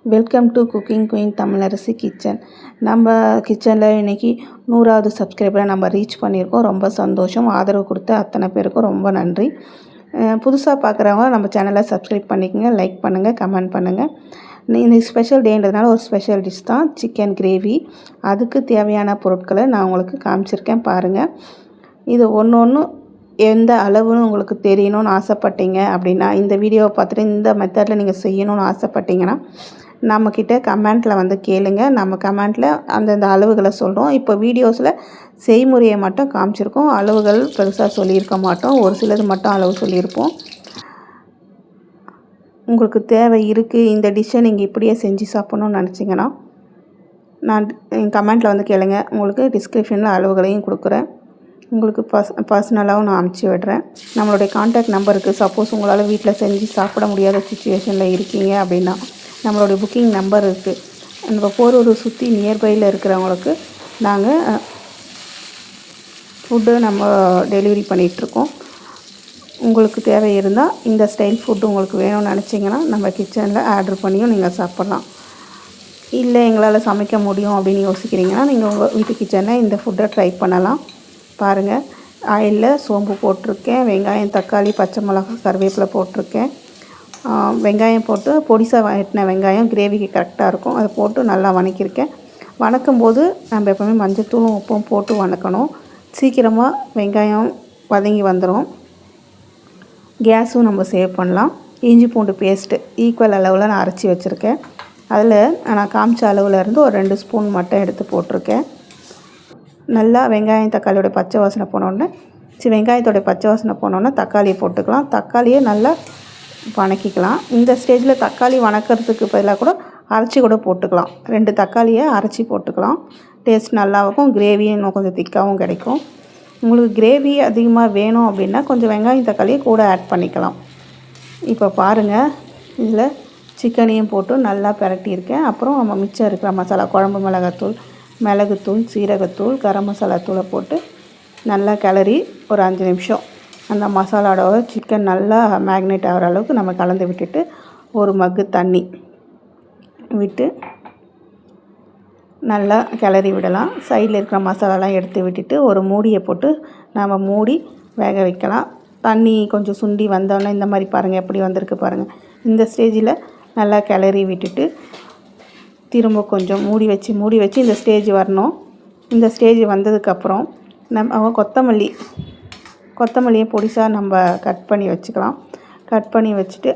Welcome to cooking queen Tamilarasi kitchen. நம்ம கிச்சனில் இன்றைக்கி 100வது சப்ஸ்கிரைபரை நம்ம ரீச் பண்ணியிருக்கோம். ரொம்ப சந்தோஷம். ஆதரவு கொடுத்த அத்தனை பேருக்கும் ரொம்ப நன்றி. புதுசாக பார்க்குறவங்க நம்ம சேனலை சப்ஸ்கிரைப் பண்ணிக்கோங்க, லைக் பண்ணுங்கள், கமெண்ட் பண்ணுங்கள். இன்னைக்கு ஸ்பெஷல் டேன்றதுனால ஒரு ஸ்பெஷல் டிஷ் தான் சிக்கன் கிரேவி. அதுக்கு தேவையான பொருட்களை நான் உங்களுக்கு காமிச்சிருக்கேன் பாருங்கள். இது ஒன்று எந்த அளவுன்னு உங்களுக்கு தெரியணும்னு ஆசைப்பட்டீங்க அப்படின்னா, இந்த வீடியோவை பார்த்துட்டு இந்த மெத்தடில் நீங்கள் செய்யணும்னு ஆசைப்பட்டீங்கன்னா நம்மக்கிட்ட கமெண்ட்டில் வந்து கேளுங்க. நம்ம கமெண்ட்டில் அந்தந்த அளவுகளை சொல்கிறோம். இப்போ வீடியோஸில் செய்முறையை மட்டும் காமிச்சிருக்கோம். அளவுகள் பெருசாக சொல்லியிருக்க மாட்டோம். ஒரு சிலது மட்டும் அளவு சொல்லியிருப்போம். உங்களுக்கு தேவை இருக்குது, இந்த டிஷ்ஷை நீங்கள் இப்படியே செஞ்சு சாப்பிட்ணுன்னு நினச்சிங்கன்னா நான் கமெண்ட்டில் வந்து கேளுங்க. உங்களுக்கு டிஸ்கிரிப்ஷனில் அளவுகளையும் கொடுக்குறேன். உங்களுக்கு பர்சனலாகவும் நான் அனுப்பிச்சி விடுறேன். நம்மளுடைய கான்டாக்ட் நம்பருக்கு சப்போஸ் உங்களால் வீட்டில் செஞ்சு சாப்பிட முடியாத சுச்சுவேஷனில் இருக்கீங்க அப்படின்னா நம்மளுடைய புக்கிங் நம்பர் இருக்குது. நம்ம போரூர் சுற்றி நியர்பையில் இருக்கிறவங்களுக்கு நாங்கள் ஃபுட்டு நம்ம டெலிவரி பண்ணிகிட்ருக்கோம். உங்களுக்கு தேவை இருந்தால் இந்த ஸ்டைல் ஃபுட்டு உங்களுக்கு வேணும்னு நினச்சிங்கன்னா நம்ம கிச்சனில் ஆர்டர் பண்ணியும் நீங்கள் சாப்பிட்லாம். இல்லை எங்களால் சமைக்க முடியும் அப்படின்னு யோசிக்கிறீங்கன்னா நீங்கள் உங்கள் வீட்டு கிச்சனில் இந்த ஃபுட்டை ட்ரை பண்ணலாம். பாருங்கள், ஆயிலில் சோம்பு போட்டிருக்கேன், வெங்காயம், தக்காளி, பச்சை மிளகாய், கருவேப்பிலை போட்டிருக்கேன். வெங்காயம் போட்டு பொடிசாக வதக்கின வெங்காயம் கிரேவிக்கு கரெக்டாக இருக்கும். அதை போட்டு நல்லா வதக்கியிருக்கேன். வதக்கும் போது நம்ம எப்போவுமே மஞ்சத்தூளும் உப்பும் போட்டு வதக்கணும். சீக்கிரமாக வெங்காயம் வதங்கி வந்துடும். கேஸும் நம்ம சேவ் பண்ணலாம். இஞ்சி பூண்டு பேஸ்ட்டு ஈக்குவல் அளவில் நான் அரைச்சி வச்சுருக்கேன். அதில் நான் காமிச்ச அளவில் இருந்து ஒரு 2 ஸ்பூன் மட்டும் எடுத்து போட்டிருக்கேன். நல்லா வெங்காயம் தக்காளியோட பச்சை வாசனை போனோடனே வெங்காயத்தோடைய பச்சை வாசனை போனோடனே தக்காளியை போட்டுக்கலாம். தக்காளியை நல்லா வதக்கிக்கலாம். இந்த ஸ்டேஜில் தக்காளி வதக்கிறதுக்கு பதிலாக கூட அரைச்சி கூட போட்டுக்கலாம். 2 தக்காளியை அரைச்சி போட்டுக்கலாம். டேஸ்ட் நல்லாயிருக்கும். கிரேவியும் இன்னும் கொஞ்சம் திக்காகவும் கிடைக்கும். உங்களுக்கு கிரேவி அதிகமாக வேணும் அப்படின்னா கொஞ்சம் வெங்காயம் தக்காளியை கூட ஆட் பண்ணிக்கலாம். இப்போ பாருங்கள், இதில் சிக்கனையும் போட்டு நல்லா பிரட்டியிருக்கேன். அப்புறம் நம்ம மிச்சம் இருக்கிற மசாலா, குழம்பு மிளகாத்தூள், மிளகுத்தூள், சீரகத்தூள், கரம் மசாலா தூளை போட்டு நல்லா கிளறி ஒரு 5 நிமிஷம் அந்த மசாலாவோட சிக்கன் நல்லா மேக்னேட் ஆகிற அளவுக்கு நம்ம கலந்து விட்டுட்டு ஒரு மக்கு தண்ணி விட்டு நல்லா கிளறி விடலாம். சைடில் இருக்கிற மசாலாலாம் எடுத்து விட்டுட்டு ஒரு மூடியை போட்டு நம்ம மூடி வேக வைக்கலாம். தண்ணி கொஞ்சம் சுண்டி வந்தோடனே இந்த மாதிரி பாருங்கள், எப்படி வந்திருக்கு பாருங்கள். இந்த ஸ்டேஜில் நல்லா கிளறி விட்டுட்டு திரும்ப கொஞ்சம் மூடி வச்சு இந்த ஸ்டேஜ் வரணும். இந்த ஸ்டேஜ் வந்ததுக்கப்புறம் நம்ம கொத்தமல்லியை பொடிசாக நம்ம கட் பண்ணி வச்சுக்கலாம். கட் பண்ணி வச்சுட்டு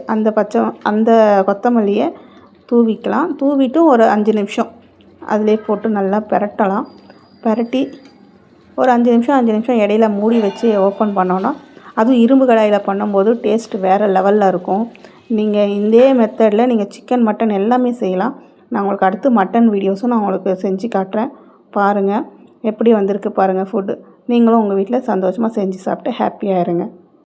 அந்த கொத்தமல்லியை தூவிக்கலாம். தூவிட்டு ஒரு 5 நிமிஷம் அதிலே போட்டு நல்லா பிரட்டலாம். பிரட்டி ஒரு 5 நிமிஷம் இடையில மூடி வச்சு ஓப்பன் பண்ணோன்னா அதுவும் இரும்பு கடாயில் பண்ணும்போது டேஸ்ட் வேறு லெவலில் இருக்கும். நீங்கள் இதே மெத்தடில் நீங்கள் சிக்கன், மட்டன் எல்லாமே செய்யலாம். நான் உங்களுக்கு அடுத்து மட்டன் வீடியோஸும் நான் உங்களுக்கு செஞ்சு காட்டுறேன். பாருங்கள் எப்படி வந்திருக்கு பாருங்கள் ஃபுட்டு. நீங்களும் உங்கள் வீட்டில் சந்தோஷமாக செஞ்சு சாப்பிட்டு ஹாப்பியாக இருங்க.